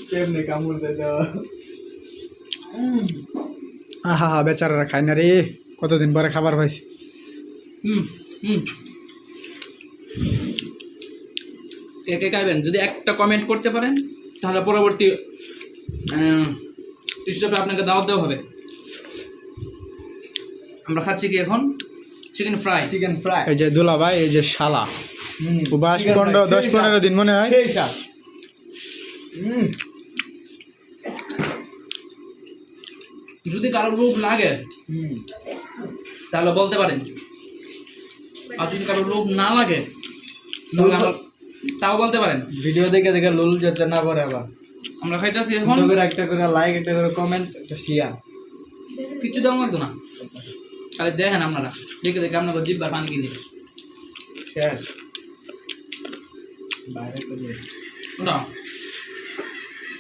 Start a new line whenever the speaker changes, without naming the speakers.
কেমনে কামড় দে দাও।
আহা বেচারারা খায় না রে, কতদিন পরে খাবার পাইছি।
কে কে খাইবেন যদি একটা কমেন্ট করতে পারেন তাহলে পরবর্তী হিসাবে আপনাকে দাওয়াত দেওয়া হবে। আমরা খাচ্ছি কি এখন চিকেন ফ্রাই।
Chicken fry.
এই যে দুলা ভাই, এই যে শালা বাস 10-15 দিন মনে হয়।
সেই স্বাদ।
যদি কারোর লোভ লাগে তাহলে বলতে পারেন, আর যদি কারোর লোভ না লাগে তাহলে তাও বলতে পারেন।
ভিডিও দেখে দেখে লোল যেতে না পারে আবার।
আমরা খাইতেছি এখন,
একটা করে লাইক, একটা করে কমেন্ট, একটা শেয়ার,
কিছু দেওয়া লাগতো না, খালি দেখেন আপনারা, দেখে দেখে আপনাকে জিব্বা পানি কিনে
শেষ বাইরে করে
ওটা